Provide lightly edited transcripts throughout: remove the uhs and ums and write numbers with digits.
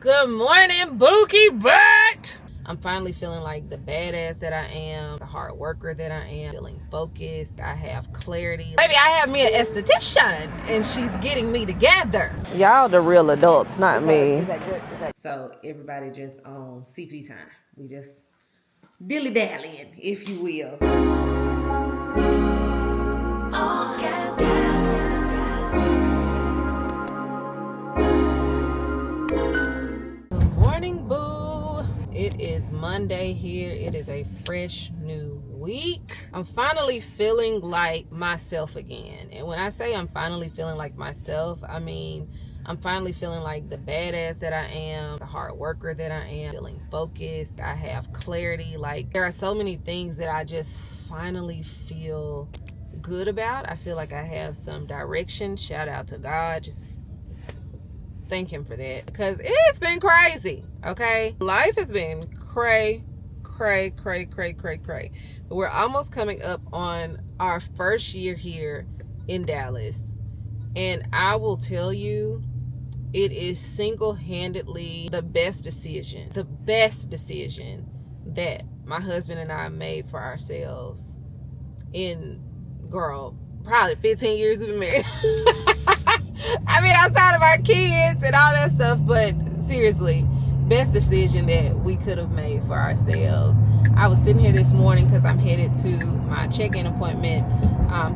Good morning, Bookie Butt. I'm finally feeling like the badass that I am, the hard worker that I am, feeling focused. I have clarity. Baby, I have me an esthetician and she's getting me together. Y'all the real adults, not me. Is that good? So everybody just on CP time. We just dilly-dallying, if you will. Oh, yes, yes. Good morning, boo. It is Monday here. It is a fresh new week. I'm finally feeling like myself again. And when I say I'm finally feeling like myself, I mean I'm finally feeling like the badass that I am, the hard worker that I am, feeling focused. I have clarity. Like, there are so many things that I just finally feel good about. I feel like I have some direction. Shout out to God. Just thank him for that, because it's been crazy. Okay, life has been cray. But we're almost coming up on our first year here in Dallas, and I will tell you, it is single-handedly the best decision that my husband and I made for ourselves in, girl, probably 15 years we've been married. I mean, outside of our kids and all that stuff, but seriously, best decision that we could have made for ourselves. I was sitting here this morning because I'm headed to my check-in appointment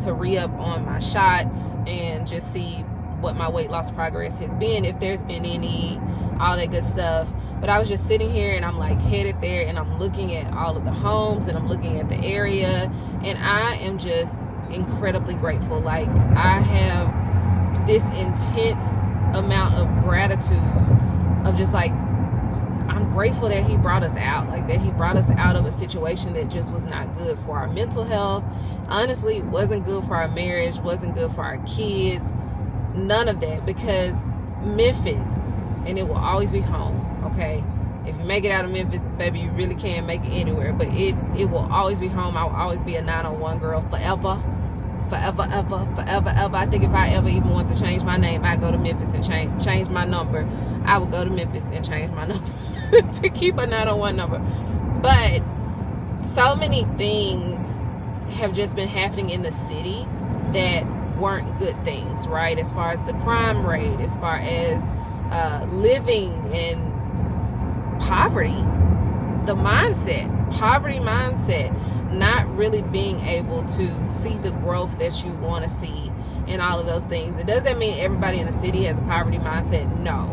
to re-up on my shots and just see what my weight loss progress has been, if there's been any, all that good stuff. But I was just sitting here and I'm like headed there, and I'm looking at all of the homes and I'm looking at the area, and I am just incredibly grateful. Like, I have this intense amount of gratitude of just like, I'm grateful that he brought us out, like that he brought us out of a situation that just was not good for our mental health. Honestly, wasn't good for our marriage, wasn't good for our kids, none of that, because Memphis, and it will always be home. Okay, if you make it out of Memphis, baby, you really can't make it anywhere, but it will always be home. I will always be a 901 girl forever. I think if I ever even want to change my name, I'd go to Memphis and change my number. I would go to Memphis and change my number to keep a 901 number. But so many things have just been happening in the city that weren't good things, right? As far as the crime rate, as far as living in poverty, the poverty mindset, not really being able to see the growth that you want to see, and all of those things. It doesn't mean everybody in the city has a poverty mindset. No,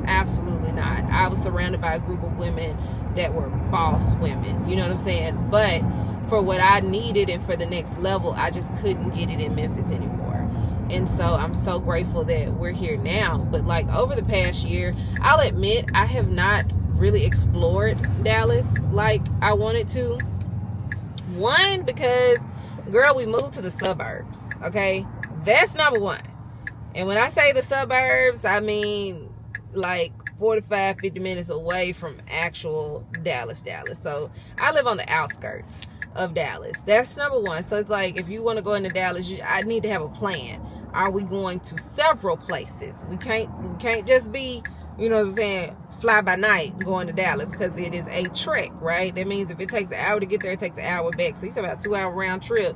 absolutely not. I was surrounded by a group of women that were boss women, you know what I'm saying? But for what I needed and for the next level, I just couldn't get it in Memphis anymore. And so I'm so grateful that we're here now. But like, over the past year, I'll admit I have not really explored Dallas like I wanted to. One, because, girl, we moved to the suburbs. Okay, that's number one. And when I say the suburbs, I mean like 45-50 minutes away from actual Dallas. So I live on the outskirts of Dallas. That's number one. So it's like, if you want to go into Dallas, I need to have a plan. Are we going to several places? We can't just be, you know what I'm saying, fly by night going to Dallas, because it is a trek, right? That means if it takes an hour to get there, it takes an hour back. So you talk about a 2-hour round trip.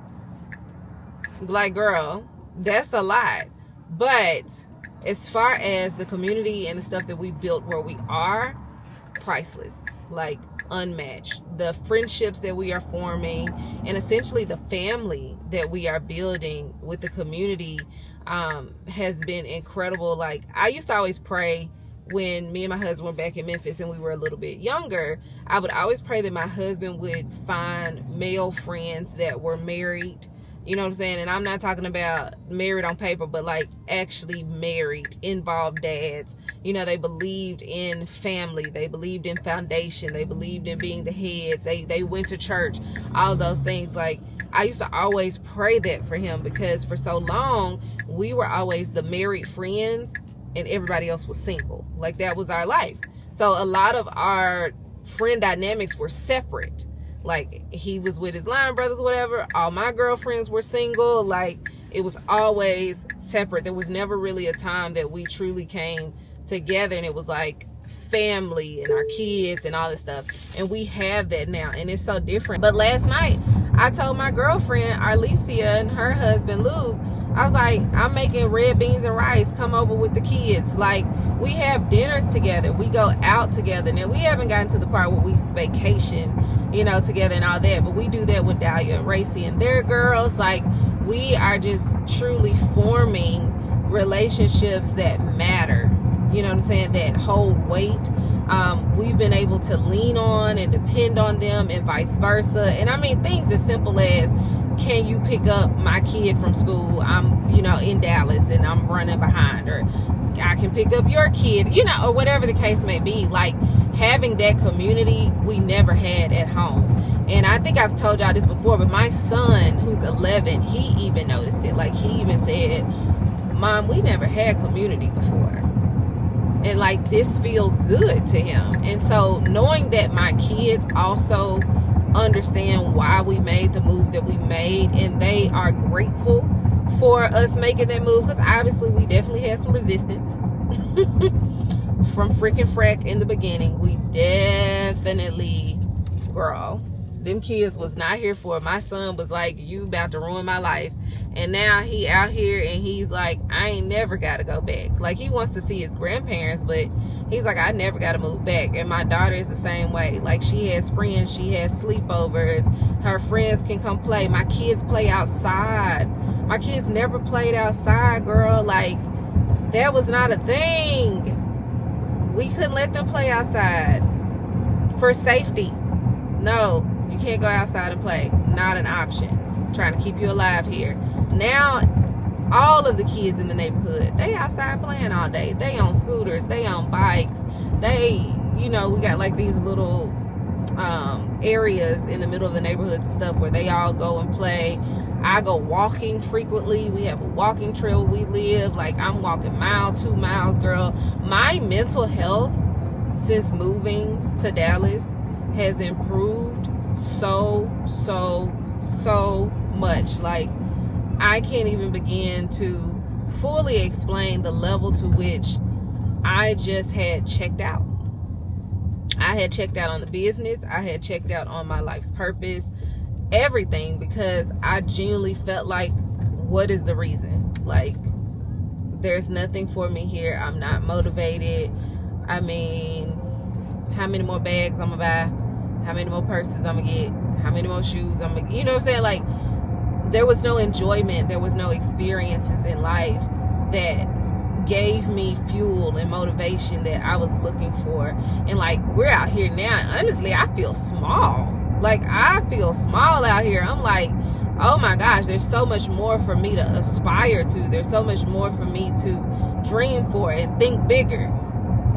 Like, girl, that's a lot. But as far as the community and the stuff that we built where we are, priceless, like unmatched. The friendships that we are forming, and essentially the family that we are building with the community, has been incredible. Like, I used to always pray, when me and my husband were back in Memphis and we were a little bit younger, I would always pray that my husband would find male friends that were married. You know what I'm saying? And I'm not talking about married on paper, but like actually married, involved dads. You know, they believed in family. They believed in foundation. They believed in being the heads. They went to church, all of those things. Like, I used to always pray that for him, because for so long, we were always the married friends and everybody else was single. Like, that was our life. So a lot of our friend dynamics were separate. Like, he was with his line brothers, whatever. All my girlfriends were single. Like, it was always separate. There was never really a time that we truly came together and it was like family and our kids and all this stuff. And we have that now, and it's so different. But last night, I told my girlfriend, Arlesia, and her husband, Luke, I was like, I'm making red beans and rice. Come over with the kids. Like, we have dinners together. We go out together. Now, we haven't gotten to the part where we vacation, you know, together and all that. But we do that with Dahlia and Racy and their girls. Like, we are just truly forming relationships that matter. You know what I'm saying? That hold weight. We've been able to lean on and depend on them, and vice versa. And I mean, things as simple as, can you pick up my kid from school? I'm, you know, in Dallas and I'm running behind, or I can pick up your kid, you know, or whatever the case may be. Like, having that community we never had at home. And I think I've told y'all this before, but my son, who's 11, he even noticed it. Like, he even said, Mom, we never had community before. And like, this feels good to him. And so knowing that my kids also understand why we made the move that we made, and they are grateful for us making that move, because obviously we definitely had some resistance from freaking frack in the beginning. We definitely, girl, them kids was not here for it. My son was like, you about to ruin my life. And now he out here and he's like, I ain't never got to go back. Like, he wants to see his grandparents, but he's like, I never got to move back. And my daughter is the same way. Like, she has friends, she has sleepovers, her friends can come play. My kids play outside. My kids never played outside, girl. Like, that was not a thing. We couldn't let them play outside for safety. No, you can't go outside and play. Not an option. Trying to keep you alive here. Now, all of the kids in the neighborhood, they outside playing all day. They on scooters, they on bikes. They, you know, we got like these little areas in the middle of the neighborhoods and stuff where they all go and play. I go walking frequently. We have a walking trail where we live. Like, I'm walking mile, 2 miles, girl. My mental health since moving to Dallas has improved so much. Like, I can't even begin to fully explain the level to which I just had checked out. I had checked out on the business. I had checked out on my life's purpose, everything, because I genuinely felt like, what is the reason? Like, there's nothing for me here. I'm not motivated. I mean, how many more bags I'm gonna buy? How many more purses I'm gonna get? How many more shoes I'm gonna, you know what I'm saying? Like, there was no enjoyment, there was no experiences in life that gave me fuel and motivation that I was looking for. And like, we're out here now, honestly, I feel small. Like, I feel small out here. I'm like, oh my gosh, there's so much more for me to aspire to. There's so much more for me to dream for and think bigger.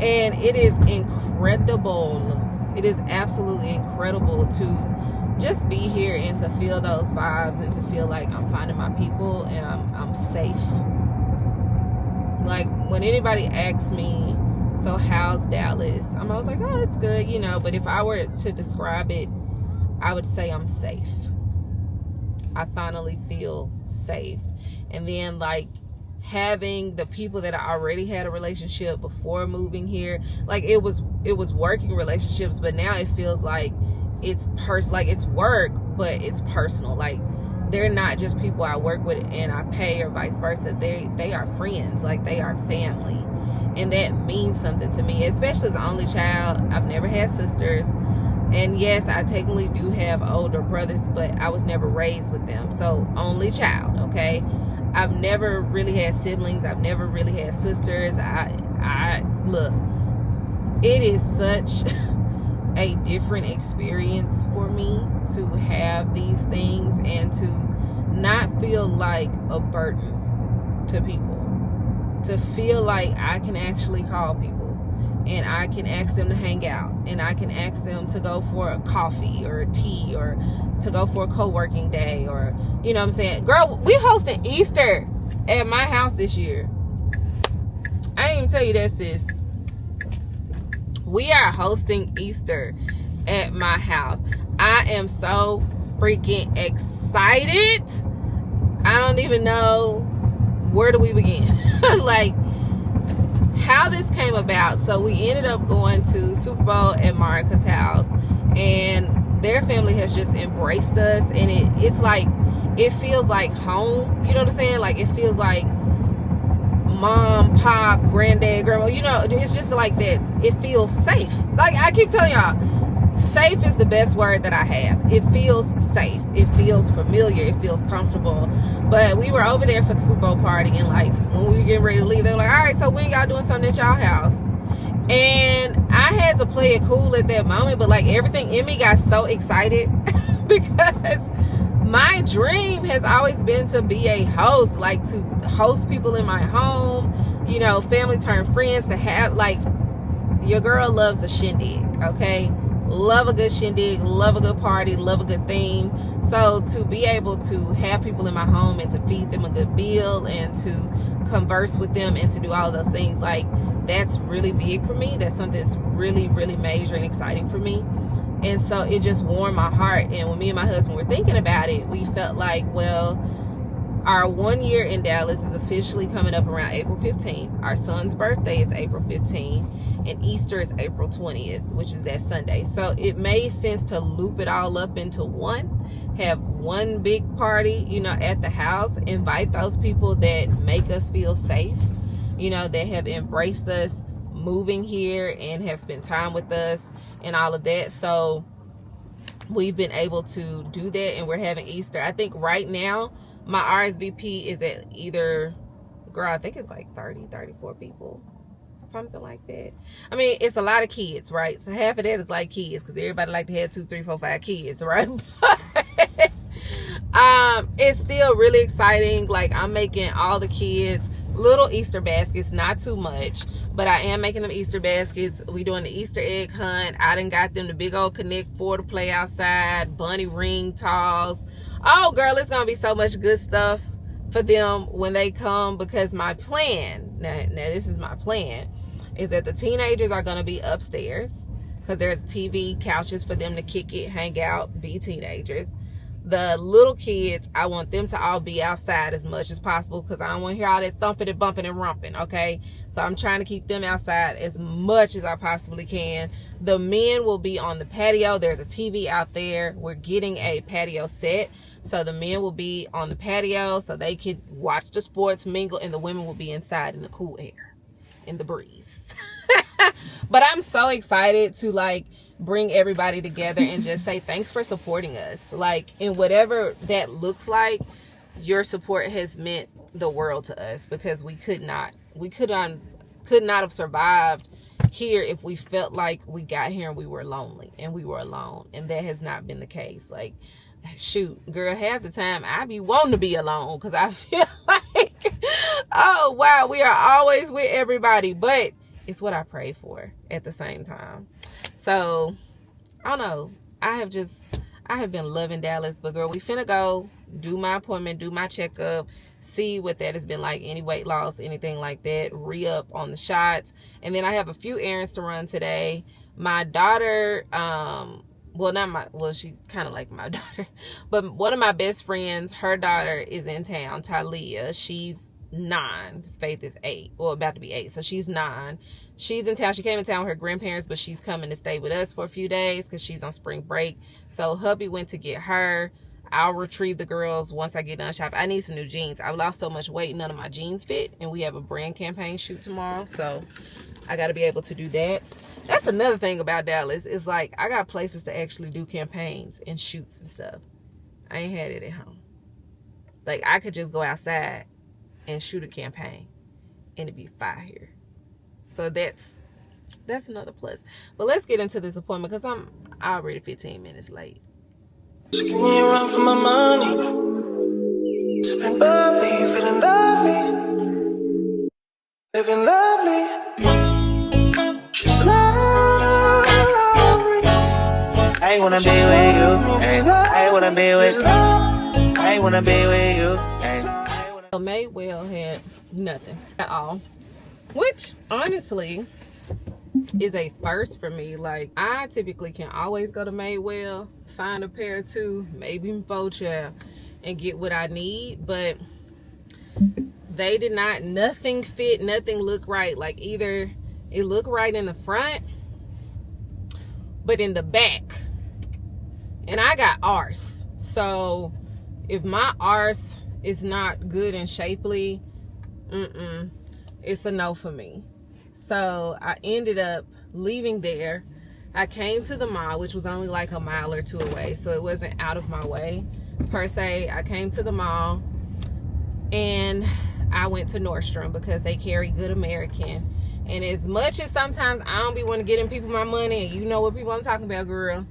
And it is incredible. It is absolutely incredible to just be here and to feel those vibes and to feel like I'm finding my people and I'm safe. Like, when anybody asks me, so how's Dallas? I'm always like, oh, it's good, you know. But if I were to describe it, I would say I'm safe. I finally feel safe. And then, like, having the people that I already had a relationship before moving here, like, it was working relationships, but now it feels like it's like it's work, but it's personal. Like, they're not just people I work with and I pay, or vice versa. They are friends. Like, they are family, and that means something to me, especially as the only child. I've never had sisters, and yes, I technically do have older brothers, but I was never raised with them. So, only child, okay? I've never really had siblings. I've never really had sisters. I look, it is such a different experience for me to have these things and to not feel like a burden to people, to feel like I can actually call people and I can ask them to hang out, and I can ask them to go for a coffee or a tea, or to go for a co-working day, or, you know what I'm saying? Girl, we hosting Easter at my house this year. I didn't even tell you that, sis. We are hosting Easter at my house. I am so freaking excited. I don't even know, where do we begin? Like, how this came about. So we ended up going to Super Bowl at Marika's house, and their family has just embraced us, and it's like, it feels like home. You know what I'm saying? Like, it feels like mom, pop, granddad, grandma. You know, it's just like that. It feels safe. Like, I keep telling y'all, safe is the best word that I have. It feels safe. It feels familiar. It feels comfortable. But we were over there for the Super Bowl party, and like, when we were getting ready to leave, they were like, all right, so when y'all doing something at y'all house? And I had to play it cool at that moment, but like, everything in me got so excited because my dream has always been to be a host, like to host people in my home, you know, family turn friends, to have, like, your girl loves a shindig, okay? Love a good shindig, love a good party, love a good theme. So to be able to have people in my home and to feed them a good meal and to converse with them and to do all those things, like, that's really big for me. That's something that's really, really major and exciting for me. And so it just warmed my heart. And when me and my husband were thinking about it, we felt like, well, our 1 year in Dallas is officially coming up around April 15th. Our son's birthday is April 15th, and Easter is April 20th, which is that Sunday. So it made sense to loop it all up into one, have one big party, you know, at the house, invite those people that make us feel safe, you know, that have embraced us moving here and have spent time with us and all of that. So we've been able to do that, and we're having Easter. I think right now my RSVP is at either, girl, I think it's like 34 people, something like that. I mean, it's a lot of kids, right? So half of that is like kids, because everybody like to have 2, 3, 4, 5 kids, right? It's still really exciting. Like, I'm making all the kids little Easter baskets, not too much, but I am making them Easter baskets. We doing the Easter egg hunt. I done got them the big old Connect 4 to play outside, bunny ring toss. Oh girl, it's gonna be so much good stuff for them when they come, because my plan, now this is my plan, is that the teenagers are gonna be upstairs, because there's TV, couches for them to kick it, hang out, be teenagers. The little kids, I want them to all be outside as much as possible, because I don't want to hear all that thumping and bumping and rumping, okay? So I'm trying to keep them outside as much as I possibly can. The men will be on the patio. There's a TV out there. We're getting a patio set, so the men will be on the patio so they can watch the sports, mingle, and the women will be inside in the cool air, in the breeze. But I'm so excited to, like, bring everybody together and just say thanks for supporting us. Like, in whatever that looks like, your support has meant the world to us, because we could not have survived here if we felt like we got here and we were lonely and we were alone, and that has not been the case. Like, shoot, girl, half the time I be wanting to be alone, because I feel like, oh wow, we are always with everybody, but it's what I pray for at the same time. So, I don't know. I have been loving Dallas, but girl, we finna go do my appointment, do my checkup, see what that has been like, any weight loss, anything like that, re-up on the shots. And then I have a few errands to run today. My daughter, she kind of like my daughter, but one of my best friends, her daughter is in town, Talia. She's 9. Faith is 8, or about to be 8, so she's 9. She's in town. She came in town with her grandparents, but she's coming to stay with us for a few days because she's on spring break. So hubby went to get her. I'll retrieve the girls once I get done shopping. I need some new jeans. I've lost so much weight, none of my jeans fit, and we have a brand campaign shoot tomorrow, so I got to be able to do that. That's another thing about Dallas, is like, I got places to actually do campaigns and shoots and stuff. I ain't had it at home. Like, I could just go outside and shoot a campaign and it'd be fire. So that's another plus. But let's get into this appointment, because I'm already 15 minutes late. So give me a run for my money. Sipping bubbly, feeling lovely, living lovely. She's lovely. I wanna be with you. I wanna be with you. I wanna be with you. So Maywell had nothing at all, which honestly is a first for me. Like, I typically can always go to Maywell, find a pair or two, maybe even 4 child, and get what I need. But they did not, nothing fit, nothing looked right. Like either it looked right in the front, but in the back, and I got arse. So if my arse is not good and shapely, it's a no for me. So I ended up leaving there. I came to the mall, which was only like a mile or two away, so it wasn't out of my way per se. I came to the mall and I went to Nordstrom because they carry Good American. And as much as sometimes I don't be want to get in people my money, and you know what people I'm talking about, girl,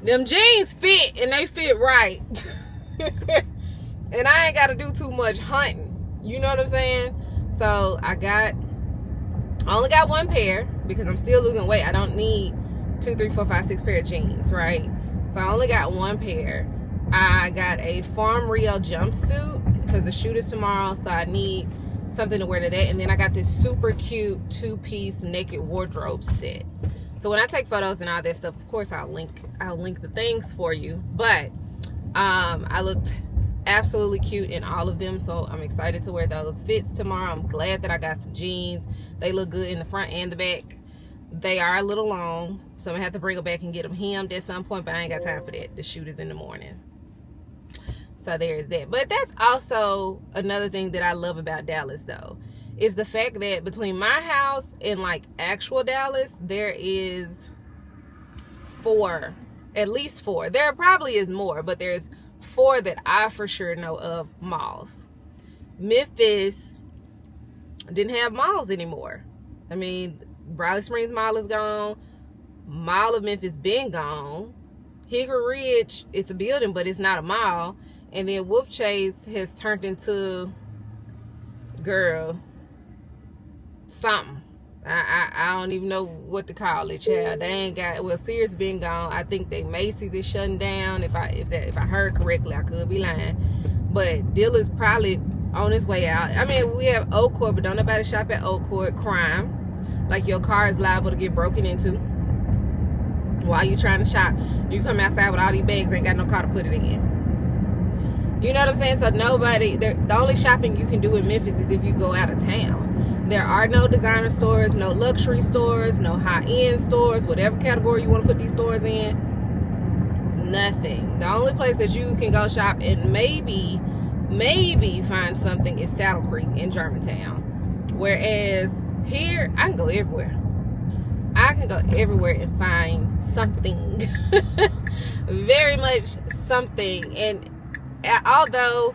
them jeans fit, and they fit right. And I ain't got to do too much hunting. You know what I'm saying? So I only got one pair because I'm still losing weight. I don't need 2, 3, 4, 5, 6 pair of jeans, right? So I only got one pair. I got a Farm Rio jumpsuit because the shoot is tomorrow, so I need something to wear to that. And then I got this super cute 2-piece naked wardrobe set. So when I take photos and all that stuff, of course I'll link the things for you. But I looked absolutely cute in all of them, so I'm excited to wear those fits tomorrow. I'm glad that I got some jeans. They look good in the front and the back. They are a little long, so I'm gonna have to bring them back and get them hemmed at some point, but I ain't got time for that. The shoot is in the morning. So there's that. But that's also another thing that I love about Dallas, though, is the fact that between my house and like actual Dallas, there is at least four. There probably is more, but there's 4 that I for sure know of malls. Memphis didn't have malls anymore. I mean, Briley Springs Mall is gone. Mall of Memphis been gone. Hickory Ridge, it's a building, but it's not a mall. And then Wolf Chase has turned into, girl, something. I don't even know what to call it, child. They ain't got, well, Sears been gone. I think they Macy's is shutting down. If I heard correctly, I could be lying. But Dilla's probably on his way out. I mean, we have Oak Court, but don't nobody shop at Oak Court. Crime. Like your car is liable to get broken into while you trying to shop. You come outside with all these bags, ain't got no car to put it in. You know what I'm saying? So the only shopping you can do in Memphis is if you go out of town. There are no designer stores, no luxury stores, no high-end stores, whatever category you want to put these stores in. Nothing. The only place that you can go shop and maybe find something is Saddle Creek in Germantown. Whereas here, I can go everywhere. I can go everywhere and find something. Very much something. And although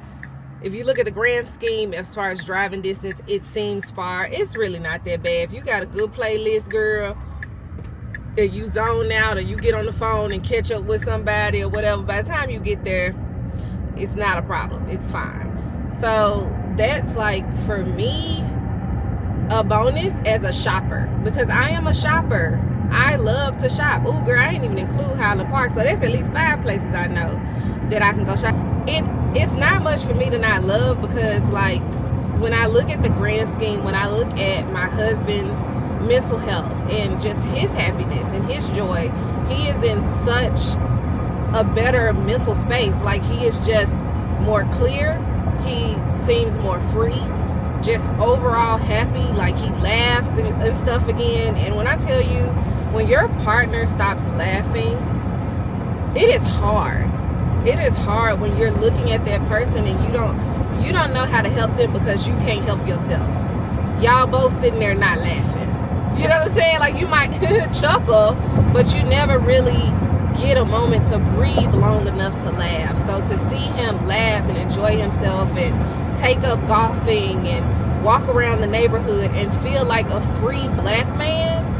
if you look at the grand scheme as far as driving distance, it seems far. It's really not that bad. If you got a good playlist, girl, and you zone out or you get on the phone and catch up with somebody or whatever, by the time you get there, it's not a problem. It's fine. So that's like, for me, a bonus as a shopper, because I am a shopper. I love to shop. Ooh, girl, I ain't even include Highland Park. So there's at least 5 places I know that I can go shop. It's not much for me to not love, because like when I look at the grand scheme, when I look at my husband's mental health and just his happiness and his joy, he is in such a better mental space. Like, he is just more clear. He seems more free, just overall happy. Like, he laughs and stuff again. And when I tell you, when your partner stops laughing, it is hard. It is hard when you're looking at that person and you don't know how to help them because you can't help yourself. Y'all both sitting there not laughing. You know what I'm saying? Like, you might chuckle, but you never really get a moment to breathe long enough to laugh. So to see him laugh and enjoy himself and take up golfing and walk around the neighborhood and feel like a free black man,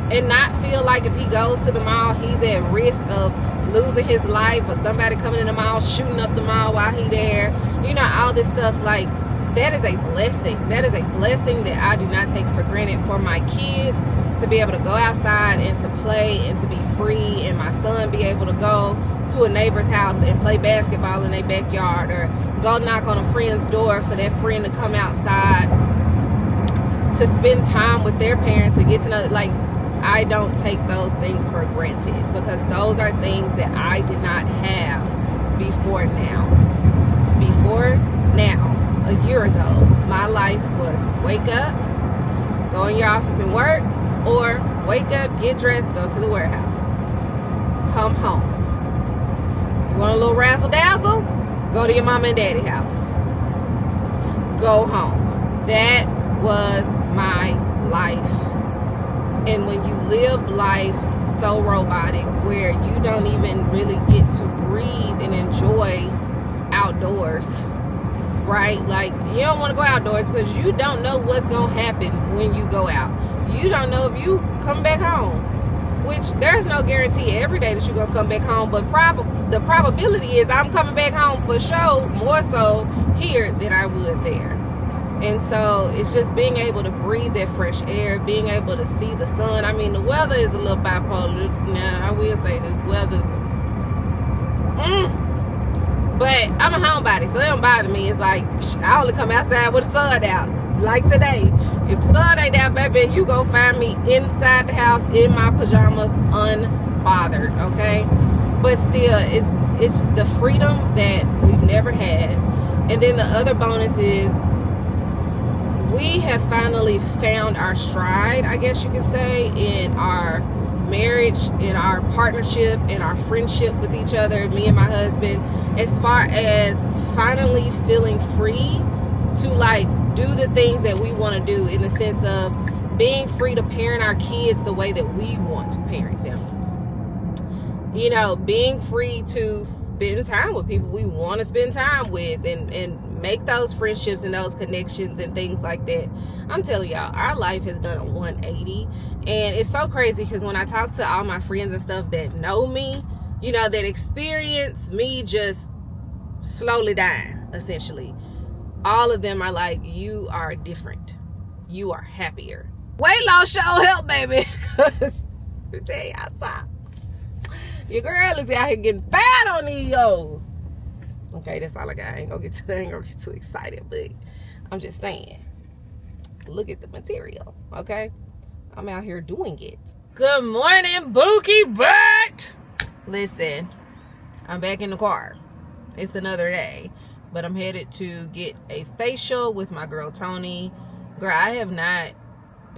and not feel like if he goes to the mall, he's at risk of losing his life or somebody coming in the mall, shooting up the mall while he there. You know, all this stuff. Like, that is a blessing. That is a blessing that I do not take for granted for my kids, to be able to go outside and to play and to be free, and my son be able to go to a neighbor's house and play basketball in their backyard, or go knock on a friend's door for that friend to come outside to spend time with their parents and get to know. Like, I don't take those things for granted, because those are things that I did not have before now. before now, a year ago, my life was wake up, go in your office and work, or wake up, get dressed, go to the warehouse, come home. You want a little razzle dazzle? Go to your mama and daddy house, go home. That was my life. And when you live life so robotic, where you don't even really get to breathe and enjoy outdoors, right? Like, you don't want to go outdoors because you don't know what's going to happen when you go out. You don't know if you come back home, which there's no guarantee every day that you're going to come back home, but the probability is I'm coming back home for sure, more so here than I would there. And so it's just being able to breathe that fresh air, being able to see the sun. I mean, the weather is a little bipolar. Now, I will say this weather, but I'm a homebody, so it don't bother me. It's like, I only come outside with the sun out. Like today, if the sun ain't out, baby, you go find me inside the house in my pajamas, unbothered, okay? But still, it's the freedom that we've never had. And then the other bonus is, we have finally found our stride, I guess you could say, in our marriage, in our partnership, in our friendship with each other, me and my husband, as far as finally feeling free to like do the things that we want to do, in the sense of being free to parent our kids the way that we want to parent them. You know, being free to spend time with people we want to spend time with, and make those friendships and those connections and things like that. I'm telling y'all, our life has done a 180. And it's so crazy because when I talk to all my friends and stuff that know me, you know, that experience me just slowly dying, essentially, all of them are like, you are different. You are happier. Weight loss show help, baby. Because I tell y'all something. Your girl is out here getting fat on these yo's. Okay, that's all I got. I ain't gonna get too excited, but I'm just saying, look at the material, okay? I'm out here doing it. Good morning, Bookie Butt. Listen, I'm back in the car. It's another day, but I'm headed to get a facial with my girl Tony. Girl, I have not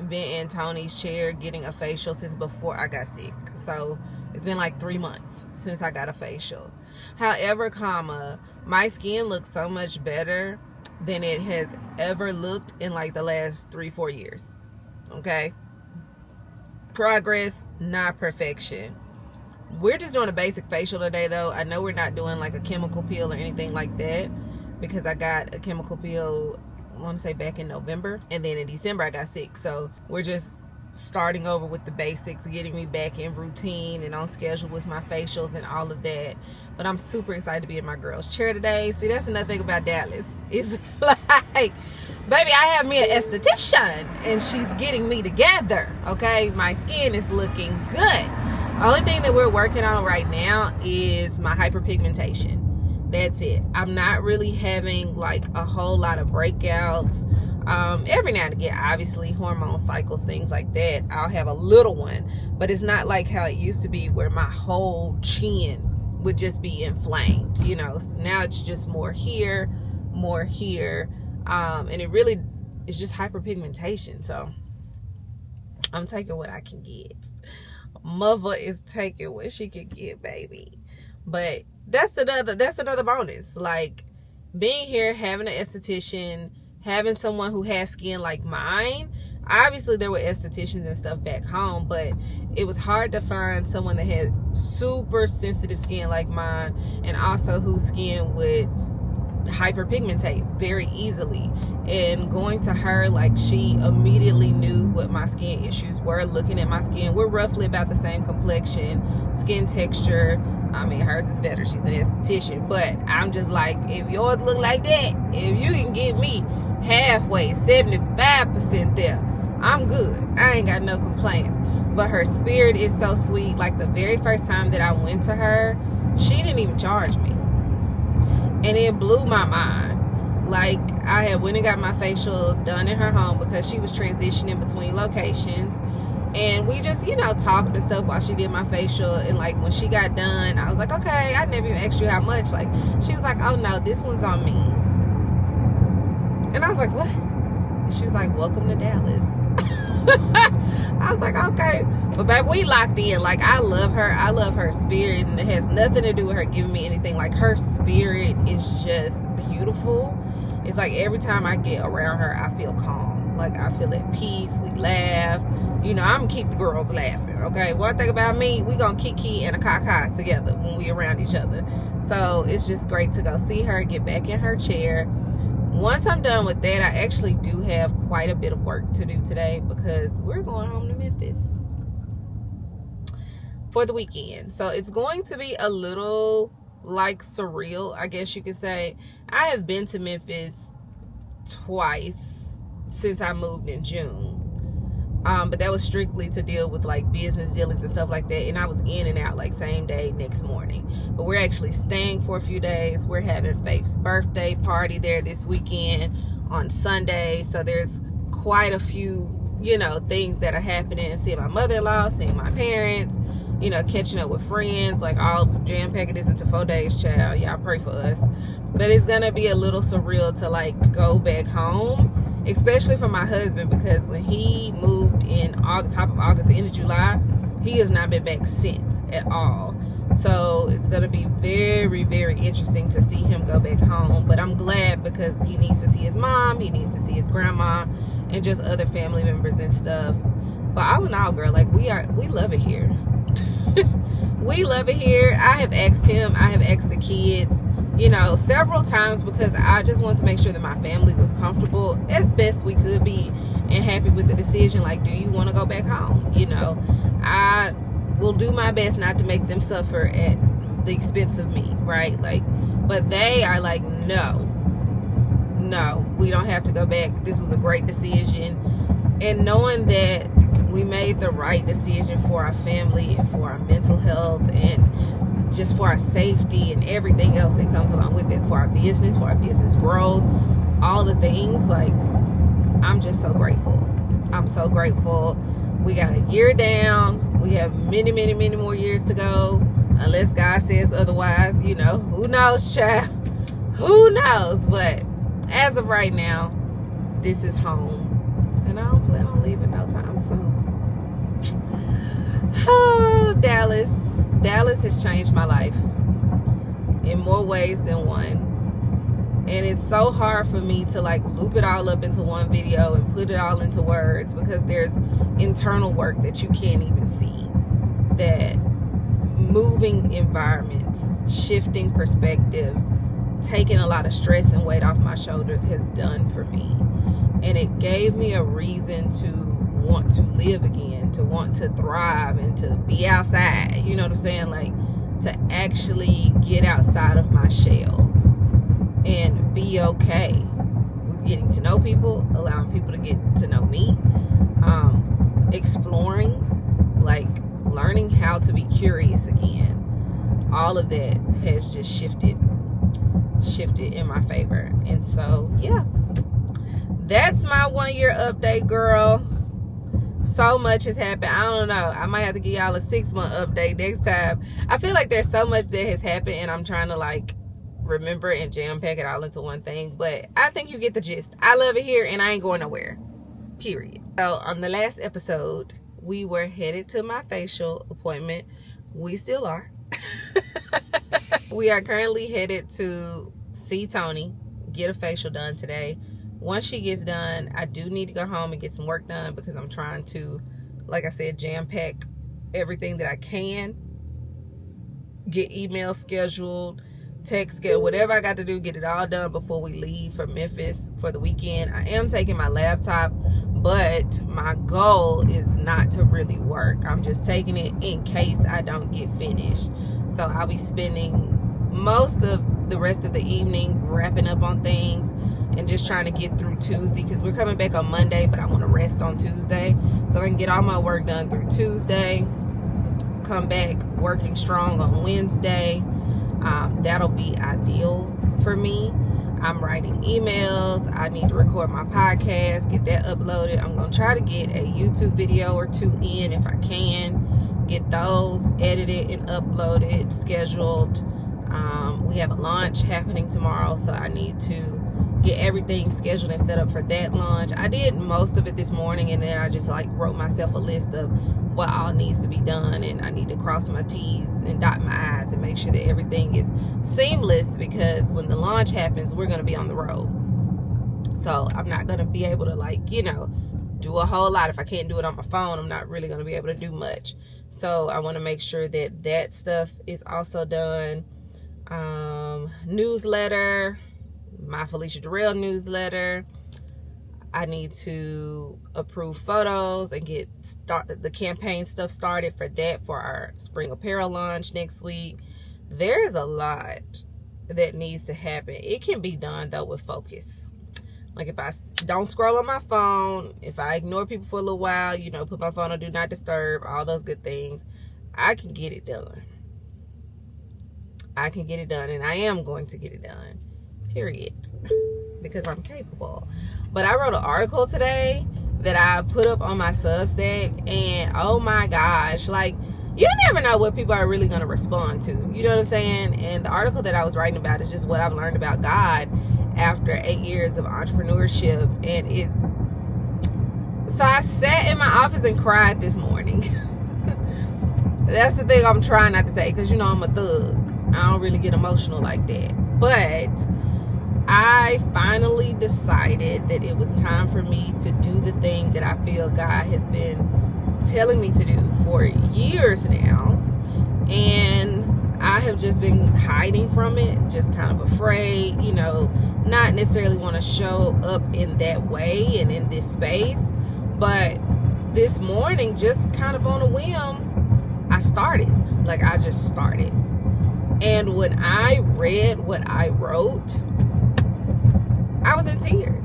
been in Tony's chair getting a facial since before I got sick. So it's been like 3 months since I got a facial. However, my skin looks so much better than it has ever looked in like the last 3-4 years. Okay? Progress, not perfection. We're just doing a basic facial today, though. I know we're not doing like a chemical peel or anything like that, because I got a chemical peel, I want to say back in November, and then in December I got sick. So we're just starting over with the basics, getting me back in routine and on schedule with my facials and all of that. But I'm super excited to be in my girl's chair today. See, that's another thing about Dallas. It's like, baby, I have me an esthetician and she's getting me together, okay? My skin is looking good. Only thing that we're working on right now is my hyperpigmentation. That's it. I'm not really having like a whole lot of breakouts. Every now and again, obviously, hormone cycles, things like that, I'll have a little one, but it's not like how it used to be where my whole chin would just be inflamed, you know. Now it's just more here, and it really is just hyperpigmentation. So I'm taking what I can get. Mother is taking what she can get, baby. But that's another bonus. Like, being here, having an esthetician, having someone who has skin like mine. Obviously there were estheticians and stuff back home, but it was hard to find someone that had super sensitive skin like mine, and also whose skin would hyperpigmentate very easily. And going to her, like, she immediately knew what my skin issues were. Looking at my skin, we're roughly about the same complexion, skin texture. I mean, hers is better, she's an esthetician, but I'm just like, if yours look like that, if you can get me halfway, 75% there, I'm good. I ain't got no complaints. But her spirit is so sweet. Like, the very first time that I went to her, she didn't even charge me, and it blew my mind. Like, I had went and got my facial done in her home because she was transitioning between locations, And we just, talked and stuff while she did my facial. And like when she got done, I was like, okay, I never even asked you how much. Like, she was like, oh no, this one's on me. And I was like, what? And she was like, welcome to Dallas. I was like, okay. But baby, we locked in. Like, I love her. I love her spirit. And it has nothing to do with her giving me anything. Like, her spirit is just beautiful. It's like every time I get around her, I feel calm. Like, I feel at peace. We laugh. I'm going to keep the girls laughing, okay? One thing about me, we going to kiki and a kaka together when we around each other. So, it's just great to go see her, get back in her chair. Once I'm done with that, I actually do have quite a bit of work to do today because we're going home to Memphis for the weekend. So, it's going to be a little, like, surreal, I guess you could say. I have been to Memphis twice since I moved in June. But that was strictly to deal with like business dealings and stuff like that. And I was in and out like same day, next morning. But we're actually staying for a few days. We're having Faith's birthday party there this weekend on Sunday. So there's quite a few, things that are happening. Seeing my mother-in-law, seeing my parents, catching up with friends, like all jam-packing this into 4 days, child. Y'all pray for us. But it's going to be a little surreal to like go back home. Especially for my husband, because when he moved in top of August, end of July, he has not been back since at all. So it's going to be very, very interesting to see him go back home. But I'm glad because he needs to see his mom, he needs to see his grandma, and just other family members and stuff. But all in all, girl, like we love it here. We love it here. I have asked him, I have asked the kids, several times because I just wanted to make sure that my family was comfortable as best we could be and happy with the decision. Like, do you want to go back home? I will do my best not to make them suffer at the expense of me, right? Like, but they are like, no, we don't have to go back. This was a great decision. And knowing that we made the right decision for our family and for our mental health and just for our safety and everything else that comes along with it, for our business growth, all the things, like, I'm just so grateful. I'm so grateful. We got a year down. We have many, many, many more years to go, unless God says otherwise. Who knows, child? Who knows? But as of right now, this is home. And I don't plan on leaving no time soon. Oh, Dallas has changed my life in more ways than one. And it's so hard for me to like loop it all up into one video and put it all into words because there's internal work that you can't even see. That moving environments, shifting perspectives, taking a lot of stress and weight off my shoulders has done for me. And it gave me a reason to want to live again, to want to thrive and to be outside. You know what I'm saying? Like, to actually get outside of my shell and be okay with getting to know people, allowing people to get to know me, exploring, like learning how to be curious again. All of that has just shifted in my favor. And so, yeah, that's my 1 year update, girl. So much has happened. I don't know. I might have to give y'all a 6-month update next time. I feel like there's so much that has happened and I'm trying to like remember and jam pack it all into one thing. But I think you get the gist. I love it here and I ain't going nowhere. Period. So on the last episode, we were headed to my facial appointment. We still are. We are currently headed to see Tony, get a facial done today. Once she gets done, I do need to go home and get some work done because I'm trying to, like I said, jam pack everything that I can. Get email scheduled, text scheduled, whatever I got to do, get it all done before we leave for Memphis for the weekend. I am taking my laptop, but my goal is not to really work. I'm just taking it in case I don't get finished. So I'll be spending most of the rest of the evening wrapping up on things and just trying to get through Tuesday because we're coming back on Monday, but I want to rest on Tuesday so I can get all my work done through Tuesday, come back working strong on Wednesday. That'll be ideal for me. I'm writing emails. I need to record my podcast, get that uploaded. I'm going to try to get a YouTube video or 2 in if I can. Get those edited and uploaded, scheduled. We have a launch happening tomorrow, so I need to get everything scheduled and set up for that launch. I did most of it this morning, and then I just like wrote myself a list of what all needs to be done, and I need to cross my T's and dot my I's and make sure that everything is seamless, because when the launch happens, we're going to be on the road. So I'm not going to be able to, like, you know, do a whole lot. If I can't do it on my phone, I'm not really going to be able to do much. So I want to make sure that that stuff is also done. Newsletter, my Felicia Jarrell newsletter. I need to approve photos and get the campaign stuff started for that, for our spring apparel launch next week. There is a lot that needs to happen. It can be done though with focus. Like if I don't scroll on my phone, if I ignore people for a little while, you know, put my phone on do not disturb, all those good things, I can get it done. I can get it done, and I am going to get it done, period, because I'm capable. But I wrote an article today that I put up on my Substack, and oh my gosh, like, you never know what people are really going to respond to. You know what I'm saying? And the article that I was writing about is just what I've learned about God after 8 years of entrepreneurship. And so I sat in my office and cried this morning. That's the thing I'm trying not to say, because, you know, I'm a thug. I don't really get emotional like that. But I finally decided that it was time for me to do the thing that I feel God has been telling me to do for years now. And I have just been hiding from it, just kind of afraid, you know, not necessarily want to show up in that way and in this space. But this morning, just kind of on a whim, I started. Like, I just started. And when I read what I wrote, I was in tears.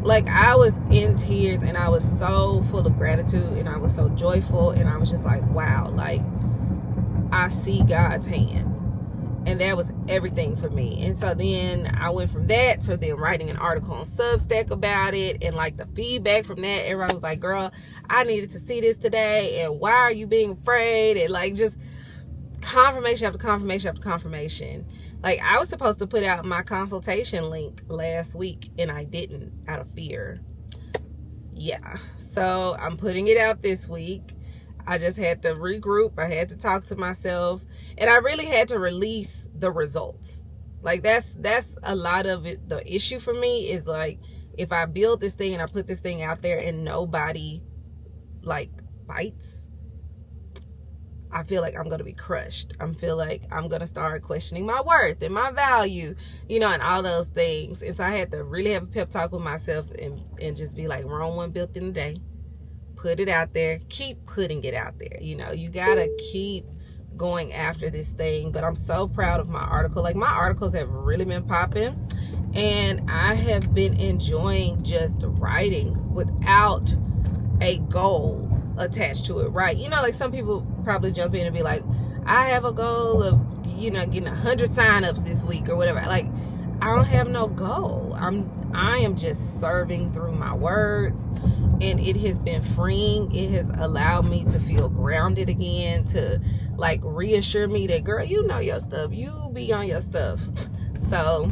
Like, I was in tears, and I was so full of gratitude, and I was so joyful, and I was just like, wow, like, I see God's hand. And that was everything for me. And so then I went from that to then writing an article on Substack about it, and like the feedback from that, everyone was like, girl, I needed to see this today, and why are you being afraid? And like, just confirmation after confirmation after confirmation. Like, I was supposed to put out my consultation link last week, and I didn't, out of fear. Yeah, so I'm putting it out this week. I just had to regroup. I had to talk to myself, and I really had to release the results. Like, that's a lot of it. The issue for me is, like, if I build this thing and I put this thing out there and nobody, like, bites, I feel like I'm going to be crushed. I feel like I'm going to start questioning my worth and my value, you know, and all those things. And so I had to really have a pep talk with myself and just be like, wrong one built in a day. Put it out there. Keep putting it out there. You know, you got to keep going after this thing. But I'm so proud of my article. Like, my articles have really been popping. And I have been enjoying just writing without a goal attached to it, right? You know, like, some people probably jump in and be like, I have a goal of, you know, getting 100 signups this week or whatever. Like, I don't have no goal. I am just serving through my words, and it has been freeing. It has allowed me to feel grounded again, to like reassure me that, girl, you know your stuff. You be on your stuff. So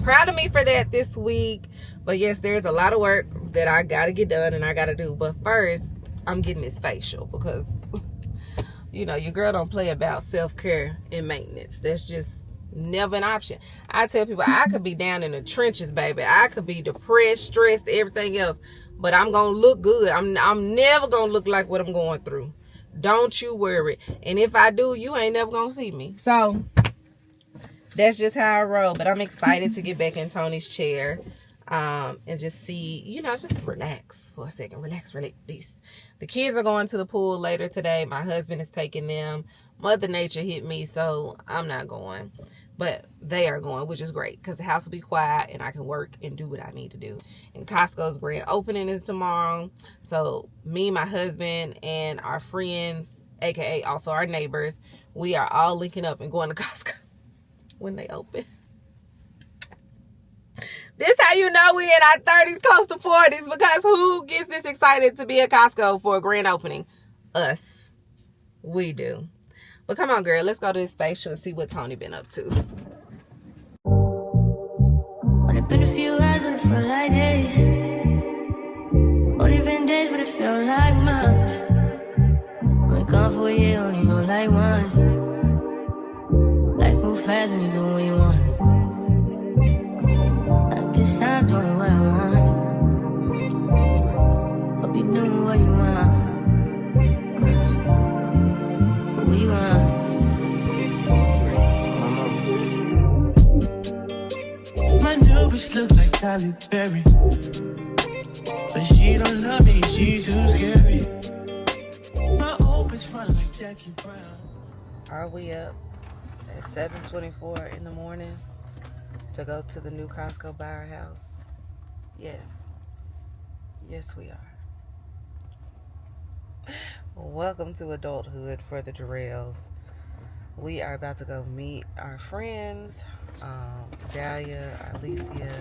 proud of me for that this week. But yes, there's a lot of work that I got to get done and I got to do. But first, I'm getting this facial, because, you know, your girl don't play about self-care and maintenance. That's just never an option. I tell people, I could be down in the trenches, baby. I could be depressed, stressed, everything else, but I'm gonna look good. I'm never gonna look like what I'm going through. Don't you worry. And if I do, you ain't never gonna see me. So that's just how I roll. But I'm excited to get back in Tony's chair, and just see, you know, just relax for a second. Relax, please. The kids are going to the pool later today. My husband is taking them. Mother Nature hit me, so I'm not going. But they are going, which is great, because the house will be quiet and I can work and do what I need to do. And Costco's grand opening is tomorrow. So me, my husband, and our friends, aka also our neighbors, we are all linking up and going to Costco when they open. This how you know we in our 30s, close to 40s, because who gets this excited to be at Costco for a grand opening? Us. We do. But come on, girl, let's go to this facial and see what Tony been up to. Only been a few hours, but it felt like days. Only been days, but it felt like months. Been gone for a year, only know like once. Life move fast when you do what you want. At this time, doing what I want. Hope you doing what you want. What you want? My new bitch look like Tyler Perry, but she don't love me, she too scary. My old bitch front like Jackie Brown. Are we up at 7:24 in the morning to go to the new Costco by our house? Yes. Yes, we are. Welcome to adulthood for the Jarrells. We are about to go meet our friends. Dahlia, Alicia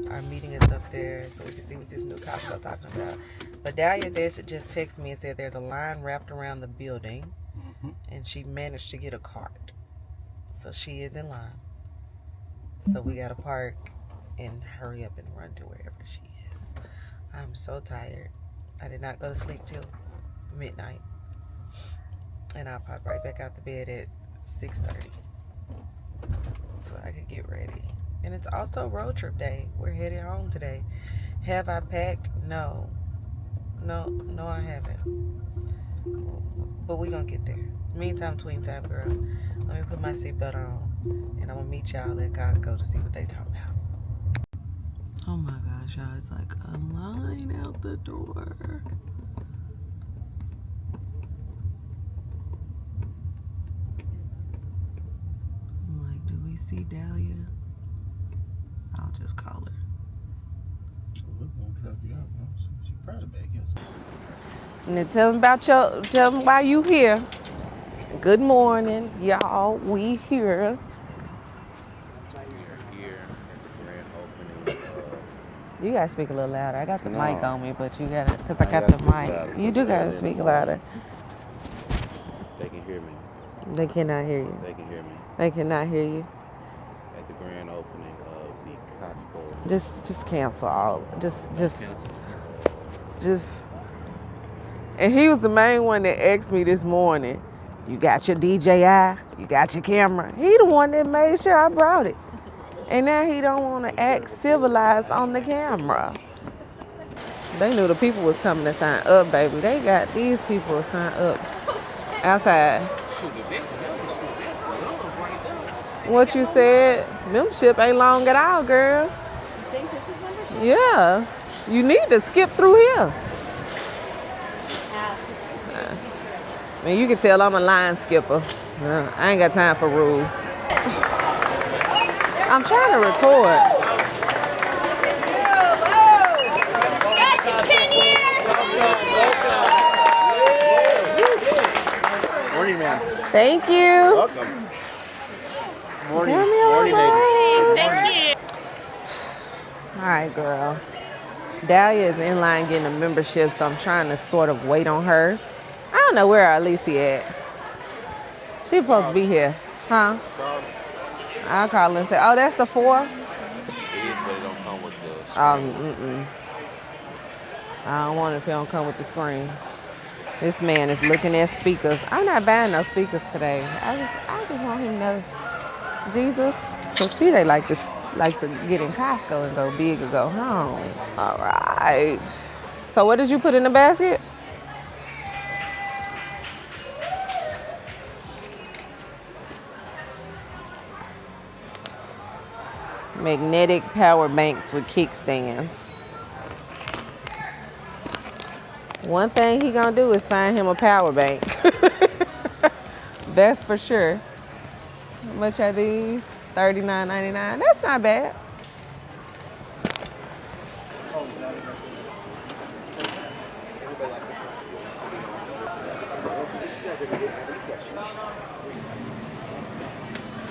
are meeting us up there so we can see what this new Costco talking about. But Dahlia just texted me and said there's a line wrapped around the building, and she managed to get a cart. So she is in line. So we gotta park and hurry up and run to wherever she is. I'm so tired. I did not go to sleep till midnight. And I'll pop right back out the bed at 6:30. So I could get ready. And it's also road trip day. We're headed home today. Have I packed? No, I haven't. But we're gonna get there. Meantime, tween time, girl. Let me put my seatbelt on, and I'm gonna meet y'all at Costco to see what they talking about. Oh my gosh, y'all, it's like a line out the door. I'm like, do we see Dahlia? I'll just call her. And then tell them why you here. Good morning, y'all. We here. You gotta speak a little louder. I got the mic on me, but you gotta, cause I got the mic. You do gotta speak louder. They can hear me. They cannot hear you. They can hear me. They cannot hear you. At the grand opening of the Costco. Just cancel all. Just. And he was the main one that asked me this morning, you got your DJI? You got your camera? He the one that made sure I brought it. And now he don't want to act civilized on the camera. They knew the people was coming to sign up, baby. They got these people to sign up outside. What you said? Membership ain't long at all, girl. You think this is membership? Yeah. You need to skip through here. I mean, you can tell I'm a line skipper. I ain't got time for rules. I'm trying to record. Got you 10 years. Morning, ma'am. Thank you. Welcome. Morning. Morning, ladies. Thank you. All right, girl. Dahlia is in line getting a membership, so I'm trying to sort of wait on her. I don't know where Alicia at. She supposed to be here. Huh? I'll call her and say, oh, that's the 4? It is, but it don't come with the screen. I don't want it if it don't come with the screen. This man is looking at speakers. I'm not buying no speakers today. I just want him to know Jesus. Cause see, they like to get in Costco and go big or go home. All right. So what did you put in the basket? Magnetic power banks with kickstands. One thing he gonna do is find him a power bank. That's for sure. How much are these? $39.99. That's not bad.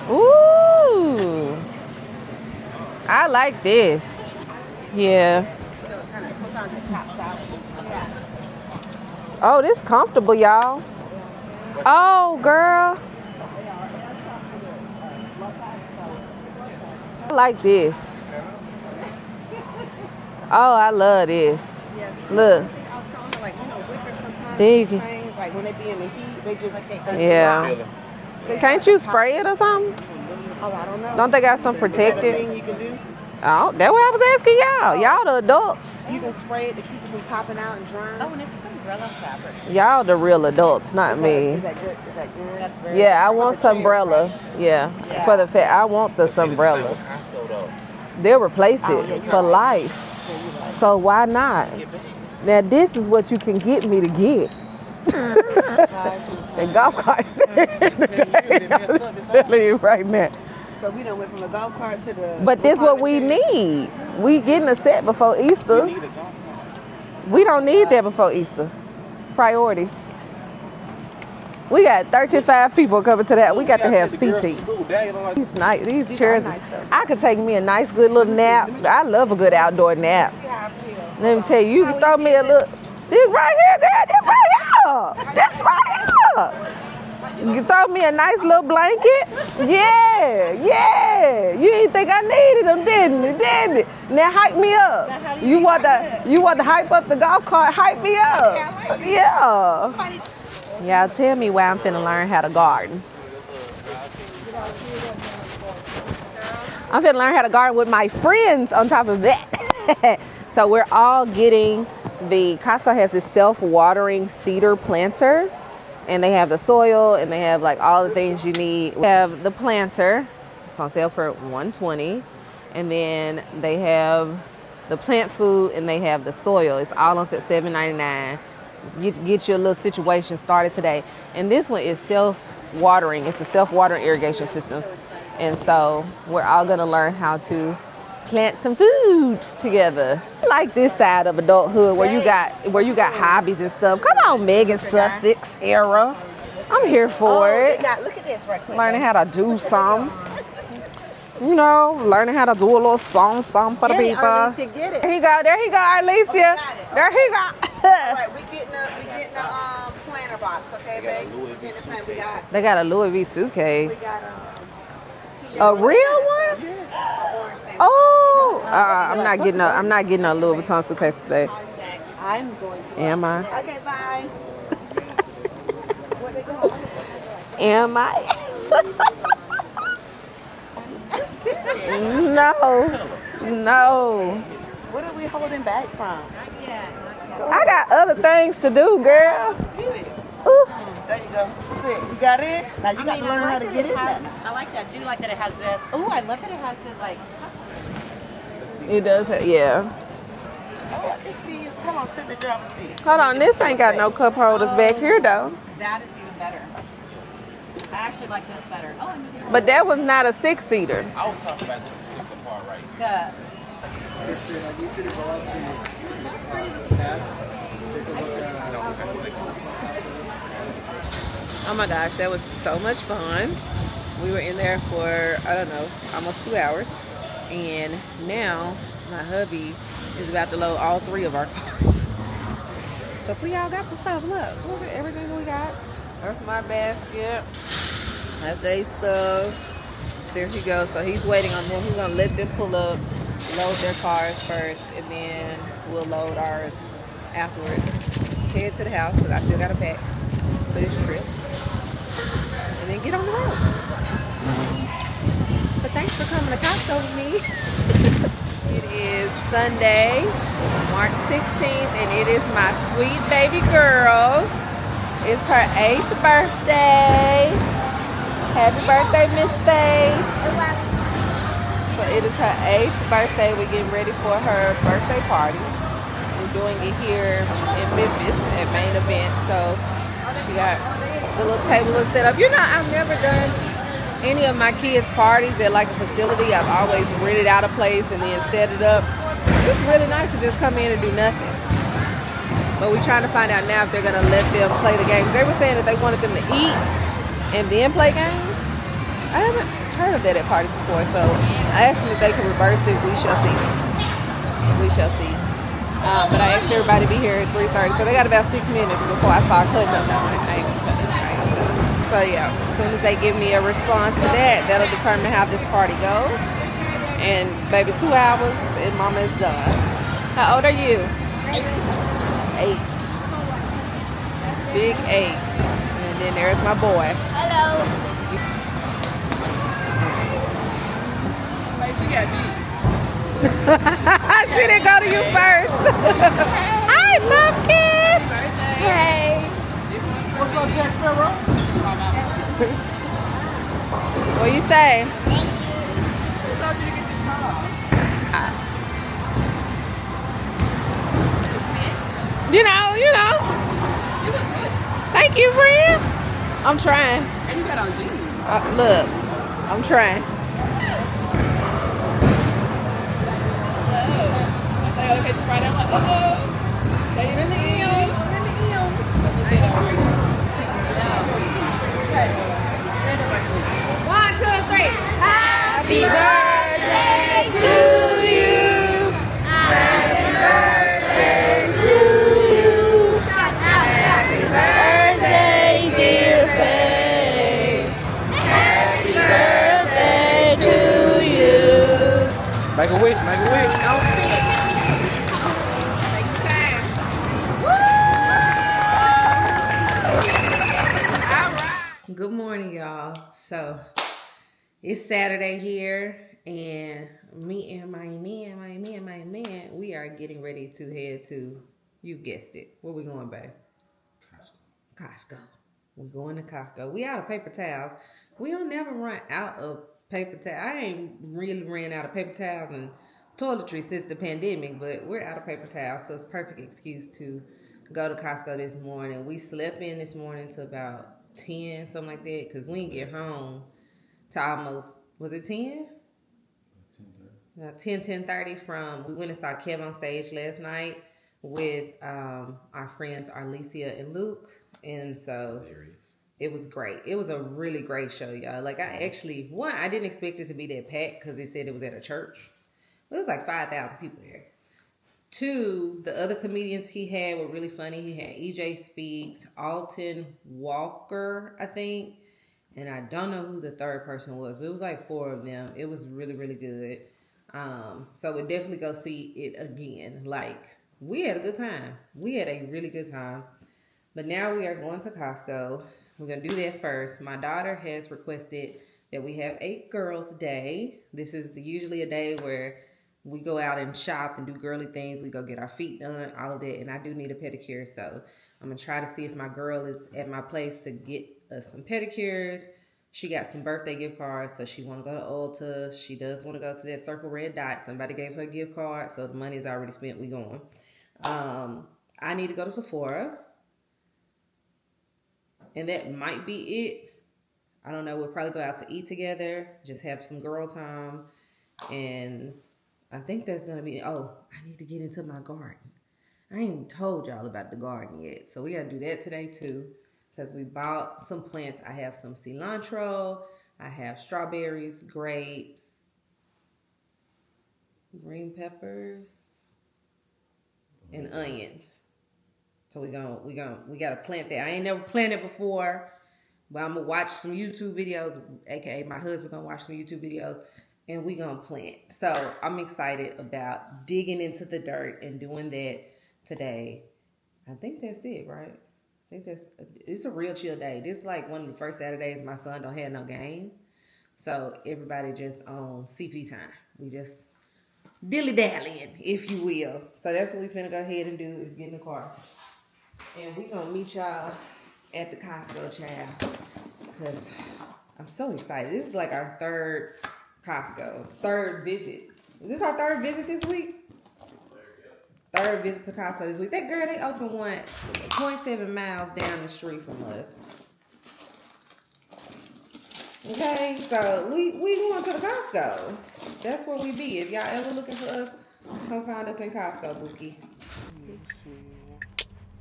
Ooh. I like this. Yeah. Oh, this comfortable, y'all. Oh, girl. I like this. Oh, I love this. Look. There you can. Like when they be in the heat, they just Yeah. Can't you spray it or something? Oh, I don't know. Don't they got some Is that a protected? thing you can do? Oh, that's what I was asking y'all. Y'all the adults. You can spray it to keep it from popping out and drying. Oh, and it's umbrella fabric. Y'all the real adults, not Is me. that good? Is that good? That's very Yeah, I good. want the chairs, umbrella. Yeah. Yeah. For the fact I want this umbrella. Costco though. They'll replace Oh, it yeah, you're for right. life. So why not? Now this is what you can get me to get. The golf cart stand. I'm telling you right now. So we done went from the golf cart to the. But this what we recliner chair. need. We getting a set before Easter. We don't need that before Easter. Priorities. We got 35 people coming to that. We got to have seating. These nice, these chairs. nice, though. I could take me a nice, good little nap. I love a good outdoor nap. Let me tell you, you can throw me a little. This right here, girl. This right here. This right here. You can throw me a nice little blanket. Yeah, yeah. You didn't think I needed them, didn't you? Didn't it? Now hype me up. You want to hype up the golf cart? Hype me up. Yeah. Y'all tell me why I'm finna learn how to garden. I'm finna learn how to garden with my friends on top of that. So we're all getting Costco has this self-watering cedar planter, and they have the soil and they have like all the things you need. We have the planter, it's on sale for $120, and then they have the plant food and they have the soil. It's all on set $7.99. You get your little situation started today. And this one is self-watering. It's a self-watering irrigation system. And so we're all gonna learn how to plant some food together. I like this side of adulthood where you got hobbies and stuff. Come on, Megan Sussex era. I'm here for it. Look at this right quick. Learning how to do some. You know, learning how to do a little song for the people. Arlesia, get it. There he go, Arlesia. Oh, got it. There he go. All right, we getting the planter box, okay, babe? We getting the plan. We got They got a Louis V suitcase. we got A real one? orange thing. Oh, I'm not getting a Louis Vuitton suitcase today. I'm going to. Am I? Okay, bye. Where they going? Am I? No. What are we holding back from? I got other things to do, girl. Ooh. There you go. Sit. You got it? Now you got to learn how to get it. I like that. I do like that it has this. Oh, I love that it has it like. It does, yeah. Oh, I can see you. Come on, sit in the driver's seat. Hold on, this ain't got no cup holders back here though. That is even better. I actually like this better. Oh, But that one's not a 6-seater. I was talking about this particular part right here. the Oh my gosh, that was so much fun. We were in there for, I don't know, almost 2 hours. And now my hubby is about to load all 3 of our cars. So we all got some stuff. Look at everything we got. There's my basket. That's their stuff. There he goes. So he's waiting on them. He's gonna let them pull up, load their cars first, and then we'll load ours afterwards. Head to the house because I still gotta pack for this trip. And then get on the road. But thanks for coming to Costco with me. It is Sunday, March 16th, and it is my sweet baby girl's. It's her 8th birthday. Happy birthday, Miss Faye. So it is her 8th birthday. We're getting ready for her birthday party. We're doing it here in Memphis at Main Event. So she got the little table is set up. You know, I've never done any of my kids' parties at like a facility. I've always rented out a place and then set it up. It's really nice to just come in and do nothing. But we're trying to find out now if they're gonna let them play the games. They were saying that they wanted them to eat and then play games. I haven't heard of that at parties before, so I asked them if they could reverse it. We shall see. We shall see. But I asked everybody to be here at 3:30, so they got about 6 minutes before I start cutting up. So yeah, as soon as they give me a response to that, that'll determine how this party goes. And baby, 2 hours and mama is done. How old are you? 8. Big 8. And then there's my boy. Hello. She didn't go to you first. Hi, Pumpkin. Hey. What's up, Jack Sparrow? What you say? Thank you. Who told you to get this top? You know. You look good. Thank you, friend. I'm trying. And you got on jeans. Look, I'm trying. One, 2, 3. Happy birthday to you. Happy birthday to you. Happy birthday, dear Faye. Happy birthday to you. Make a wish, make a wish. Don't speak. Take your time. All right. Good morning, y'all. So it's Saturday here, and me and my man, we are getting ready to head to, you guessed it. Where we going, babe? Costco. We're going to Costco. We out of paper towels. We don't never run out of paper towels. I ain't really ran out of paper towels and toiletries since the pandemic, but we're out of paper towels, so it's a perfect excuse to go to Costco this morning. We slept in this morning to about 10, something like that, because we didn't get home to almost, was it 10? 10:30 from, we went and saw Kevin on stage last night with our friends Arlesia and Luke, and so it was great. It was a really great show, y'all. Like, I didn't expect it to be that packed because they said it was at a church. It was like 5,000 people there. 2, the other comedians he had were really funny. He had EJ Speaks, Alton Walker, I think, and I don't know who the third person was, but it was like 4 of them. It was really, really good. So we'll definitely go see it again. Like, we had a good time. We had a really good time. But now we are going to Costco. We're going to do that first. My daughter has requested that we have a girls' day. This is usually a day where we go out and shop and do girly things. We go get our feet done, all of that. And I do need a pedicure, so I'm going to try to see if my girl is at my place to get us some pedicures. She got some birthday gift cards, so she want to go to Ulta. She does want to go to that Circle Red Dot. Somebody gave her a gift card, so the money is already spent. We going. I need to go to Sephora. And that might be it. I don't know. We'll probably go out to eat together. Just have some girl time. And I think that's going to be... Oh, I need to get into my garden. I ain't told y'all about the garden yet. So we got to do that today too. Because we bought some plants. I have some cilantro. I have strawberries, grapes, green peppers, and onions. So we gotta plant that. I ain't never planted before, but I'm gonna watch some YouTube videos. AKA my husband gonna watch some YouTube videos, and we gonna plant. So I'm excited about digging into the dirt and doing that today. I think that's it, right? I think it's a real chill day. This is like one of the first Saturdays my son don't have no game, so everybody just on CP time. We just dilly-dallying, if you will. So that's what we finna go ahead and do, is get in the car. And we gonna meet y'all at the Costco, child, because I'm so excited. This is like our third third visit. Is this our third visit this week? Third visit to Costco this week. That girl, they opened one 0.7 miles down the street from us. Okay, so we going to the Costco. That's where we be. If y'all ever looking for us, come find us in Costco, Bookie.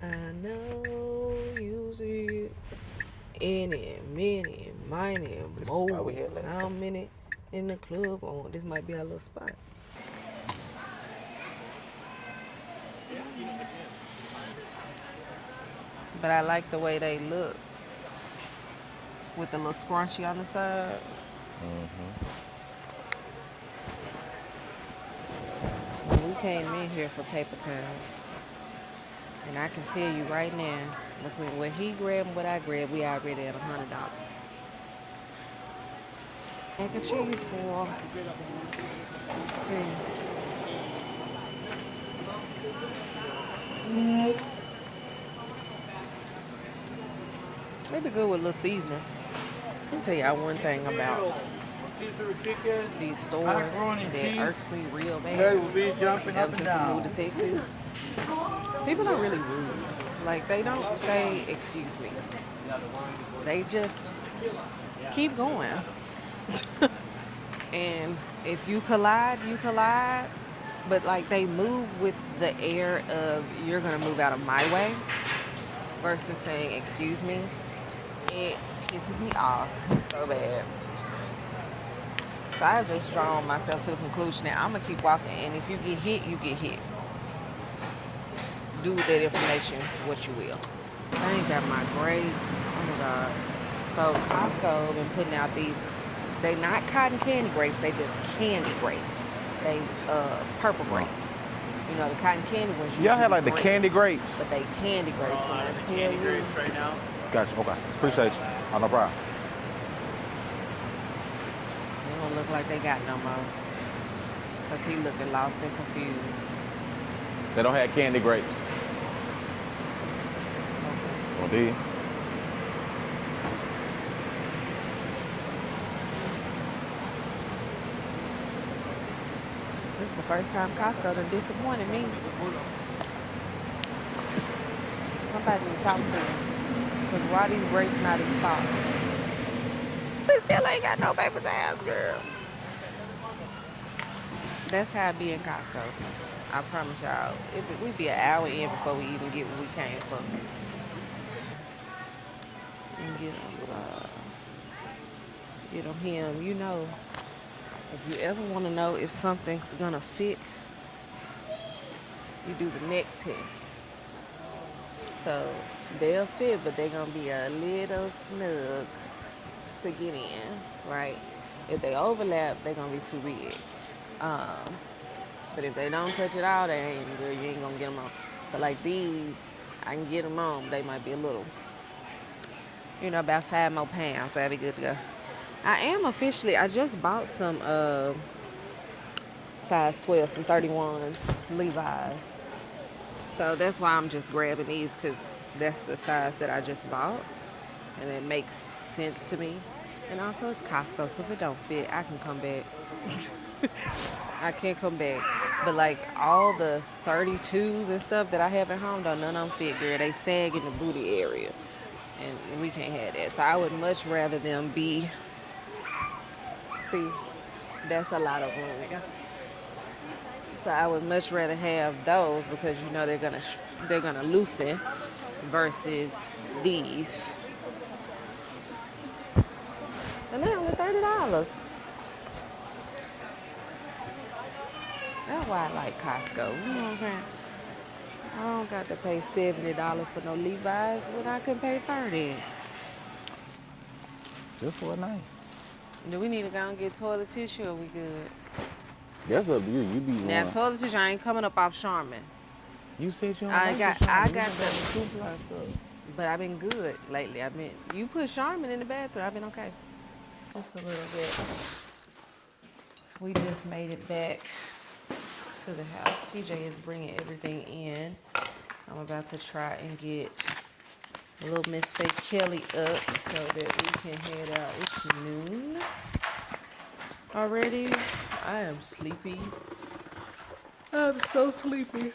I know you see it any, many, miny, This is mo. why we here, ladies. How many in the club? Oh, this might be our little spot. But I like the way they look with the little scrunchie on the side. When we came in here for paper towels, and I can tell you right now, between what he grabbed and what I grabbed, we already at $100. Mac and cheese, boy. Let's see. Maybe good with a little seasoning. Let me tell y'all one thing about these stores that irks me real bad. Ever since we moved to Texas, people are really rude. Like, they don't say, excuse me. They just keep going. And if you collide, you collide. But, like, they move with the air of, you're going to move out of my way, versus saying, excuse me. It pisses me off so bad. So I've just drawn myself to the conclusion that I'm going to keep walking. And if you get hit, you get hit. Do with that information what you will. I ain't got my grapes. Oh my God. So Costco been putting out these, they not cotton candy grapes, they just candy grapes. They purple grapes. You know, the cotton candy ones. Y'all had like the green, candy grapes. but they candy grapes. When I tell you, grapes right now. Gotcha. Okay. Appreciate you. Oh, no problem. they don't look like they got no more. Cause he looking lost and confused. They don't have candy grapes. Oh, do you? This is the first time Costco done disappointed me. Somebody need to talk to him. Cause why these grapes not in stock? We still ain't got no paper towels, girl. That's how it be in Costco. I promise y'all. We'd be an hour in before we even get what we came for. And get them him. You know, if you ever want to know if something's gonna fit, you do the neck test. So they'll fit, but they're gonna be a little snug to get in, right? If they overlap, they're gonna be too big. But if they don't touch it all, they ain't, girl, you ain't gonna get them on. So like these, I can get them on, but they might be a little, you know, about 5 more pounds. That'd be good to go. I just bought some size 12, some 31s, Levi's. So that's why I'm just grabbing these, because that's the size that I just bought. And it makes sense to me. And also it's Costco, so if it don't fit, I can come back. I can't come back. But like all the 32s and stuff that I have at home, none of them fit, girl. They sag in the booty area. And we can't have that. So I would much rather them be, see, that's a lot of room. So I would much rather have those, because you know they're gonna loosen, versus these. And they're only $30. That's why I like Costco. You know what I'm saying? I don't got to pay $70 for no Levi's when I can pay $30. Just for a night. Do we need to go and get toilet tissue, or we good? That's up to you. You be Now one. toilet tissue, I ain't coming up off Charmin. You said you don't I like got the Charmin. the, Super stuff. but I've been good lately. You put Charmin in the bathroom, I've been okay. Just a little bit. So we just made it back to the house. TJ is bringing everything in. I'm about to try and get little Miss Faith Kelly up so that we can head out. It's noon already. I am sleepy. I'm so sleepy.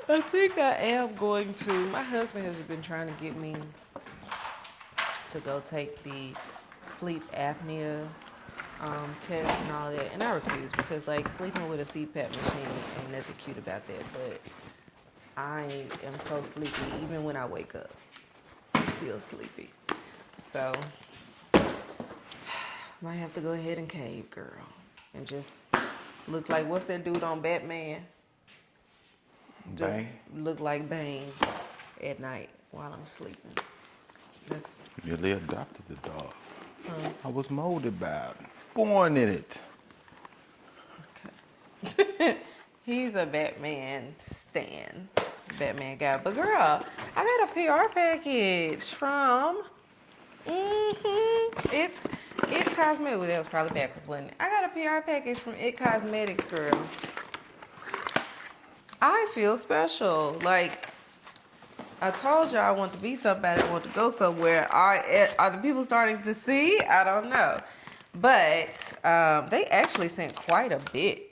I think I am going to. My husband has been trying to get me to go take the sleep apnea test and all that, and I refuse, because like sleeping with a CPAP machine ain't nothing cute about that. But I am so sleepy, even when I wake up, I'm still sleepy. So might have to go ahead and cave, girl, and just look like, what's that dude on Batman? Bang. Look like Bane at night while I'm sleeping. That's, Really adopted the dog. I was molded by it. Born in it. okay. He's a Batman stan. Batman guy. But girl, I got a PR package from It Cosmetics. That was probably backwards, wasn't it? I got a PR package from It Cosmetics, girl. I feel special. Like, I told y'all I want to be somebody, I want to go somewhere. Are the people starting to see? I don't know. But they actually sent quite a bit.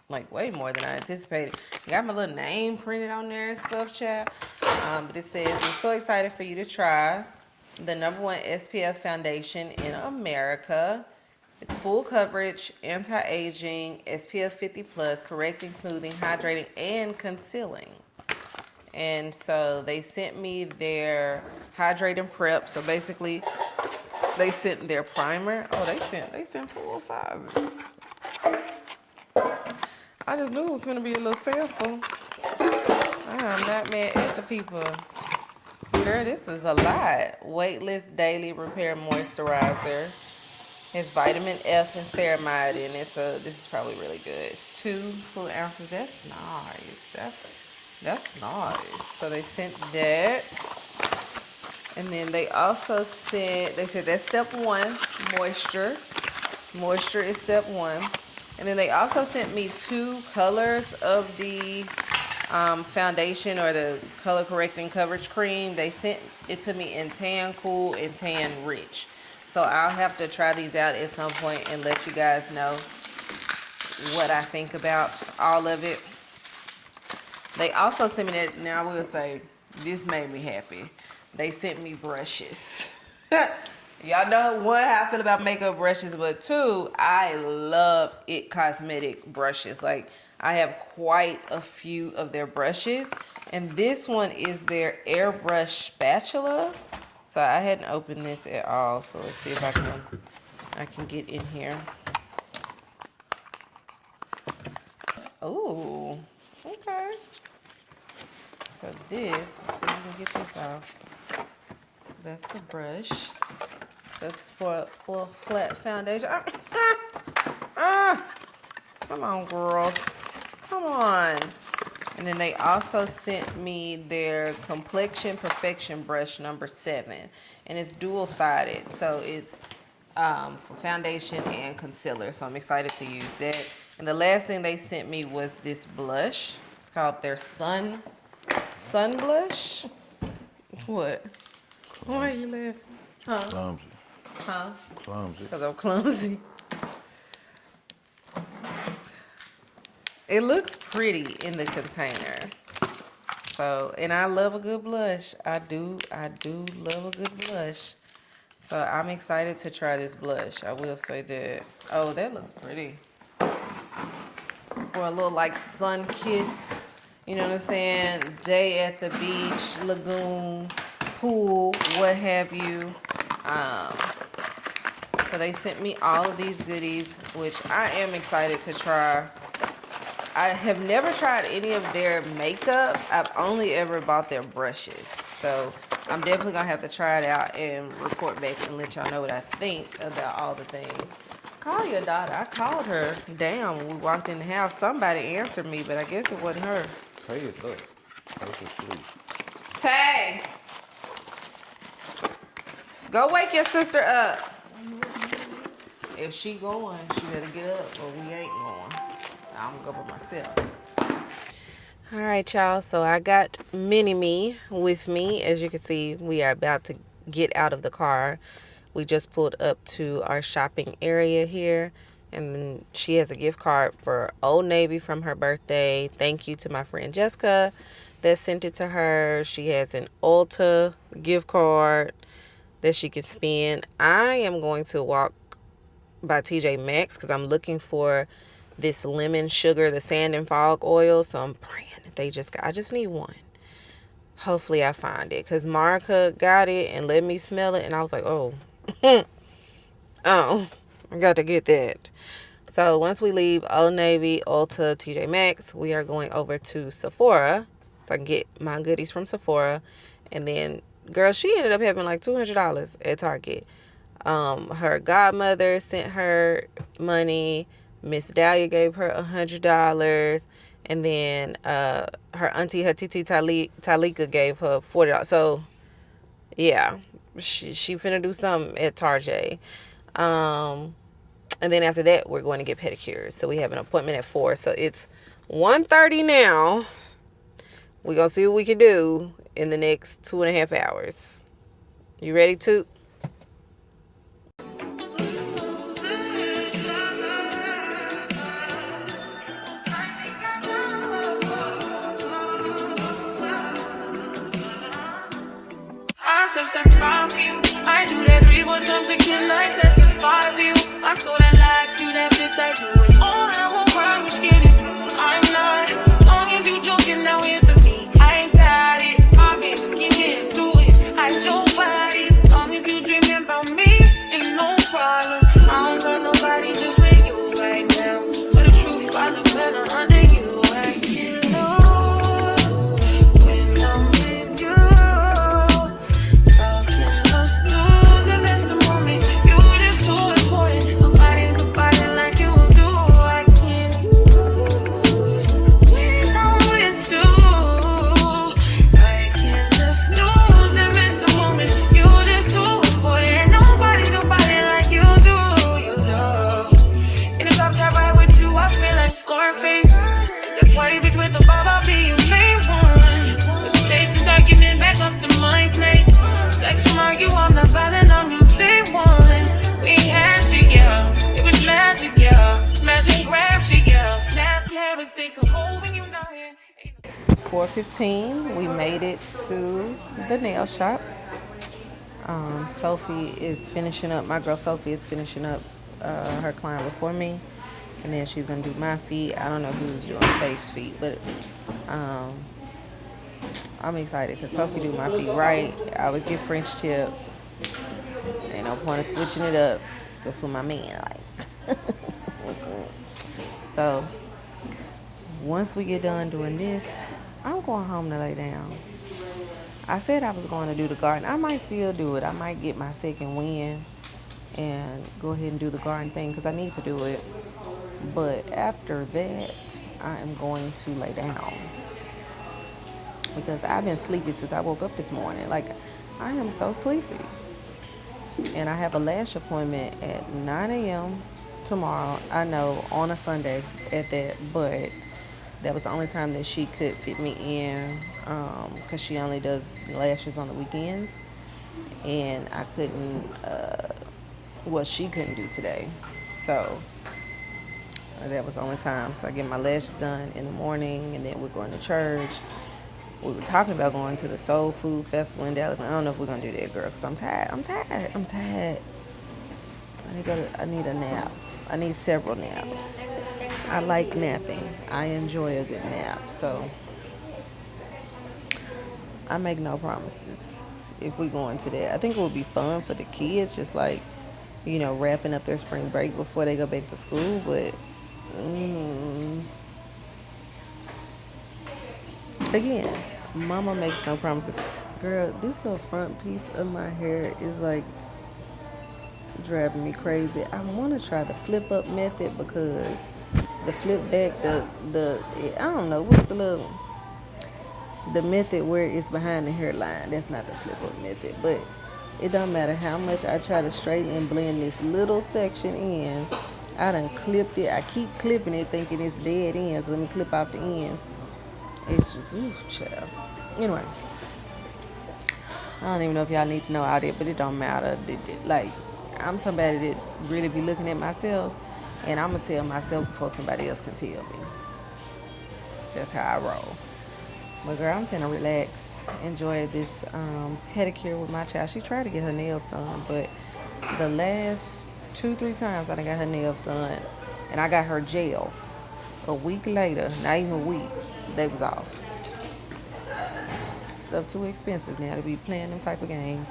Like, way more than I anticipated. Got my little name printed on there and stuff, child. But it says, I'm so excited for you to try the #1 SPF foundation in America. It's full coverage, anti-aging, SPF 50+, correcting, smoothing, hydrating, and concealing. And so they sent me their hydrating prep. So basically, they sent their primer. Oh, they sent full sizes. I just knew it was gonna be a little sample. I'm not mad at the people. Girl, this is a lot. Weightless Daily Repair Moisturizer. It's vitamin F and ceramide in it, so this is probably really good. It's 2 full ounces. That's nice. That's nice. So they sent that. And then they also sent, they said that's step 1, moisture. Moisture is step 1. And then they also sent me 2 colors of the foundation, or the color correcting coverage cream. They sent it to me in tan cool and tan rich. So I'll have to try these out at some point and let you guys know what I think about all of it. They also sent me that, now I will say, this made me happy. They sent me brushes. Y'all know, 1, how I feel about makeup brushes, but 2, I love It Cosmetic brushes. Like, I have quite a few of their brushes. And this one is their airbrush spatula. So I hadn't opened this at all. So let's see if I can get in here. Oh, okay. So this, let's see if we can get this off. That's the brush. So it's for flat foundation. Come on, girls. Come on. And then they also sent me their Complexion Perfection brush #7. And it's dual-sided. So it's for foundation and concealer. So I'm excited to use that. And the last thing they sent me was this blush. It's called their Sun Blush. What? Why are you laughing? Huh? Clumsy. Huh? Clumsy. Because I'm clumsy. It looks pretty in the container. So, and I love a good blush. I do love a good blush. So I'm excited to try this blush. I will say that. Oh, that looks pretty. For a little like sun-kissed, you know what I'm saying? Day at the beach, lagoon, pool, what have you. So they sent me all of these goodies, which I am excited to try. I have never tried any of their makeup. I've only ever bought their brushes. So I'm definitely gonna have to try it out and report back and let y'all know what I think about all the things. Call your daughter. I called her down when we walked in the house. Somebody answered me, but I guess it wasn't her. Tay is up. She's asleep. Tay! Go wake your sister up. If she going, she better get up, or we ain't going. I'm gonna go by myself. All right, y'all. So I got Mini-Me with me. As you can see, we are about to get out of the car. We just pulled up to our shopping area here. And then she has a gift card for Old Navy from her birthday. Thank you to my friend Jessica that sent it to her. She has an Ulta gift card that she can spend. I am going to walk by TJ Maxx because I'm looking for this lemon sugar, the sand and fog oil. So I'm praying that they just got, I just need one. Hopefully I find it, because Marika got it and let me smell it, and I was like, oh, oh, I got to get that. So once we leave Old Navy, Ulta, TJ Maxx, we are going over to Sephora so I can get my goodies from Sephora. And then, girl, she ended up having like $200 at Target. Her godmother sent her money. Miss Dahlia gave her $100. And then her auntie, her Titi Talika gave her $40. So, yeah, she finna do something at Target. And then after that, we're going to get pedicures. So we have an appointment at 4. So it's 1:30 now. We're going to see what we can do in the next 2.5 hours. You ready, Toot? I do that 3-4 times again. I testify for you. I'm so that like you, that bitch I do it. All I will promise get it. I'm not long if you joking now here for me. I ain't got it. I've been scheming through it. I your body. As long as you dreaming about me, ain't no problem. I don't got nobody just with you right now. But the truth, I look better under you. I can't lose when I'm with you. It's 4:15. We made it to the nail shop. Sophie is finishing up. My girl Sophie is finishing up her client before me, and then she's gonna do my feet. I don't know who's doing Faith's feet, but I'm excited because Sophie do my feet right. I always get French tip. Ain't no point of switching it up. That's what my man like. So once we get done doing this, I'm going home to lay down. I said I was going to do the garden. I might still do it. I might get my second win and go ahead and do the garden thing because I need to do it. But after that, I am going to lay down because I've been sleepy since I woke up this morning. Like, I am so sleepy. And I have a lash appointment at 9 a.m. tomorrow. I know, on a Sunday at that, but that was the only time that she could fit me in because she only does lashes on the weekends. And I couldn't, she couldn't do today. So that was the only time. So I get my lashes done in the morning, and then we're going to church. We were talking about going to the Soul Food Festival in Dallas. I don't know if we're going to do that, girl, because I'm tired. I need a nap. I need several naps. I like napping. I enjoy a good nap. So I make no promises if we go into that. I think it would be fun for the kids, just like, wrapping up their spring break before they go back to school. But again, mama makes no promises. Girl, this little front piece of my hair is like driving me crazy. I want to try the flip up method because the flip back, I don't know, what's the method where it's behind the hairline. That's not the flip up method, but it don't matter how much I try to straighten and blend this little section in. I done clipped it. I keep clipping it thinking it's dead ends. Let me clip off the ends. It's just, ooh, child. Anyway, I don't even know if y'all need to know all that, but it don't matter. Like, I'm somebody that really be looking at myself, and I'm going to tell myself before somebody else can tell me. That's how I roll. But girl, I'm finna relax, enjoy this pedicure with my child. She tried to get her nails done, but the last 2-3 times I done got her nails done, and I got her gel. A week later, not even a week, they was off. stuff too expensive now to be playing them type of games.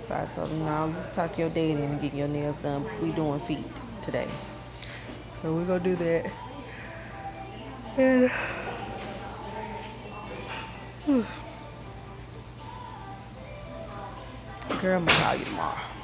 So I told him, no, talk your dad in and get your nails done. We doing feet today. So we're gonna do that. And girl, I'm gonna call you tomorrow.